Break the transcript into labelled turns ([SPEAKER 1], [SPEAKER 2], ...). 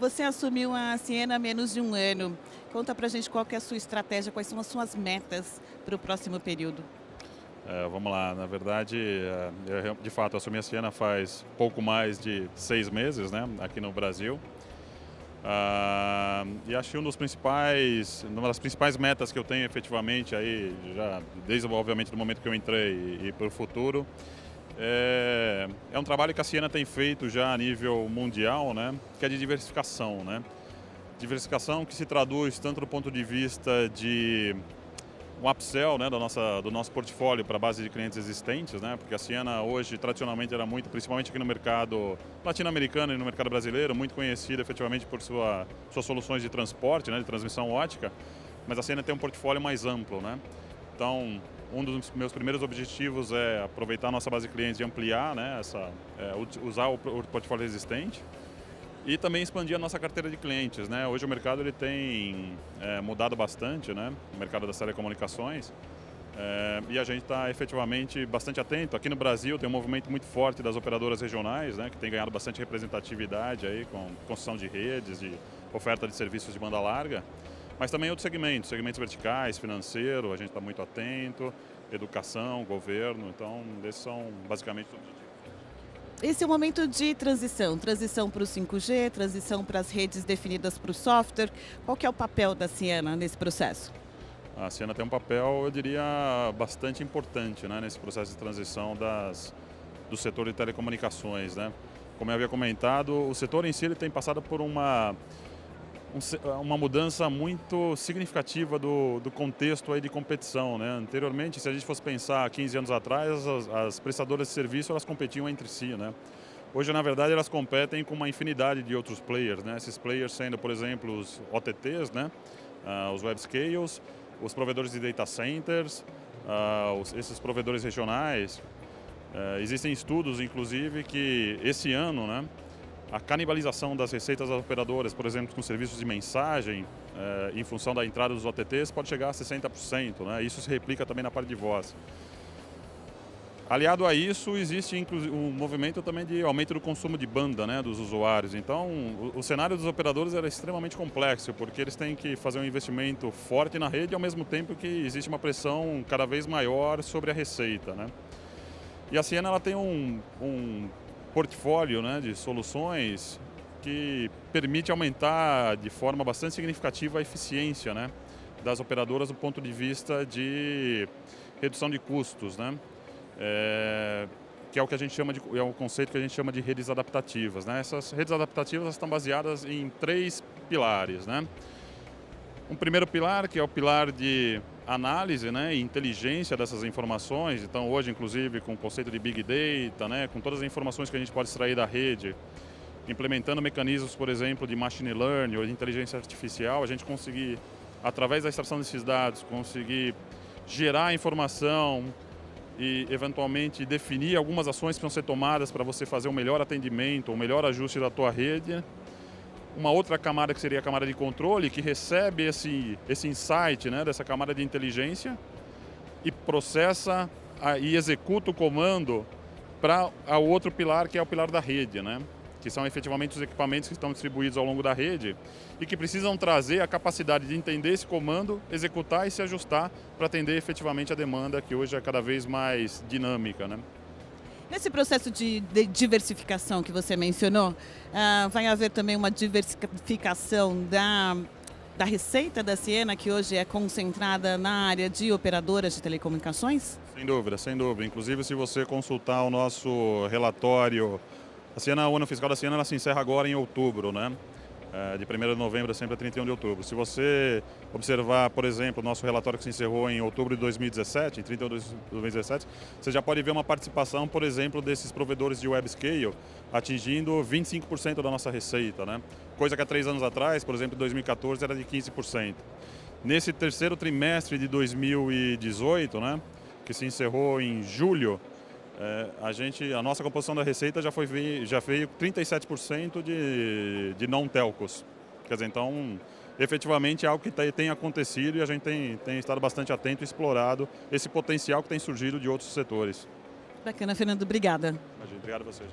[SPEAKER 1] você assumiu a Ciena há menos de um ano. Conta pra gente qual que é a sua estratégia, quais são as suas metas para o próximo período.
[SPEAKER 2] Vamos lá, na verdade, eu de fato assumi a Ciena faz pouco mais de 6 meses, né, aqui no Brasil. E acho que uma das principais metas que eu tenho efetivamente aí, já desde obviamente do momento que eu entrei e para o futuro, é um trabalho que a Ciena tem feito já a nível mundial, né, que é de diversificação, né. Diversificação que se traduz tanto do ponto de vista de um upsell, né, do nosso portfólio para a base de clientes existentes, né, porque a Ciena hoje tradicionalmente era muito, principalmente aqui no mercado latino-americano e no mercado brasileiro, muito conhecida efetivamente por suas soluções de transporte, né, de transmissão ótica, mas a Ciena tem um portfólio mais amplo, né. Então, um dos meus primeiros objetivos é aproveitar a nossa base de clientes e ampliar, né, usar o portfólio existente. E também expandir a nossa carteira de clientes, né? Hoje o mercado ele tem mudado bastante, né? O mercado das telecomunicações. E a gente está efetivamente bastante atento. Aqui no Brasil tem um movimento muito forte das operadoras regionais, né? Que tem ganhado bastante representatividade aí com construção de redes, de oferta de serviços de banda larga. Mas também outros segmentos verticais, financeiro, a gente está muito atento, educação, governo. Então, esses são basicamente os objetivos.
[SPEAKER 1] Esse é o momento de transição para o 5G, transição para as redes definidas para o software. Qual que é o papel da Ciena nesse processo?
[SPEAKER 2] A Ciena tem um papel, eu diria, bastante importante, né, nesse processo de transição do setor de telecomunicações, né? Como eu havia comentado, o setor em si ele tem passado por uma mudança muito significativa do contexto aí de competição, né? Anteriormente, se a gente fosse pensar 15 anos atrás, as prestadoras de serviço elas competiam entre si, né? Hoje, na verdade, elas competem com uma infinidade de outros players, né? Esses players sendo, por exemplo, os OTTs, né? Os web scales, os provedores de data centers, esses provedores regionais. Existem estudos, inclusive, que esse ano, né? A canibalização das receitas das operadoras, por exemplo, com serviços de mensagem, em função da entrada dos OTTs, pode chegar a 60%, né? Isso se replica também na parte de voz. Aliado a isso, existe inclusive um movimento também de aumento do consumo de banda, né, dos usuários. Então, o cenário dos operadores era extremamente complexo, porque eles têm que fazer um investimento forte na rede, ao mesmo tempo que existe uma pressão cada vez maior sobre a receita, né? E a Ciena ela tem um portfólio, né, de soluções que permite aumentar de forma bastante significativa a eficiência, né, das operadoras do ponto de vista de redução de custos, né, que é o que a gente chama é o conceito que a gente chama de redes adaptativas, né. Essas redes adaptativas estão baseadas em 3 pilares, né. Um primeiro pilar, que é o pilar de análise, né, e inteligência dessas informações. Então, hoje, inclusive, com o conceito de Big Data, né, com todas as informações que a gente pode extrair da rede, implementando mecanismos, por exemplo, de machine learning ou de inteligência artificial, a gente conseguir, através da extração desses dados, conseguir gerar informação e, eventualmente, definir algumas ações que vão ser tomadas para você fazer um melhor atendimento, um melhor ajuste da tua rede. Uma outra camada que seria a camada de controle, que recebe esse insight, né, dessa camada de inteligência e processa e executa o comando para o outro pilar, que é o pilar da rede, né, que são efetivamente os equipamentos que estão distribuídos ao longo da rede e que precisam trazer a capacidade de entender esse comando, executar e se ajustar para atender efetivamente a demanda, que hoje é cada vez mais dinâmica, né.
[SPEAKER 1] Nesse processo de diversificação que você mencionou, vai haver também uma diversificação da receita da Ciena, que hoje é concentrada na área de operadoras de telecomunicações?
[SPEAKER 2] Sem dúvida, sem dúvida. Inclusive, se você consultar o nosso relatório, o ano fiscal da Ciena ela se encerra agora em outubro, né? De 1º de novembro sempre a 31 de outubro. Se você observar, por exemplo, o nosso relatório que se encerrou em outubro de 2017, em 31 de 2017, você já pode ver uma participação, por exemplo, desses provedores de web scale atingindo 25% da nossa receita, né? Coisa que há 3 anos atrás, por exemplo, em 2014, era de 15%. Nesse terceiro trimestre de 2018, né, que se encerrou em julho, a nossa composição da receita já veio 37% de não telcos. Quer dizer, então, efetivamente é algo que tem acontecido e a gente tem estado bastante atento e explorado esse potencial que tem surgido de outros setores.
[SPEAKER 1] Bacana, Fernando. Obrigada.
[SPEAKER 2] Imagina, obrigado a você.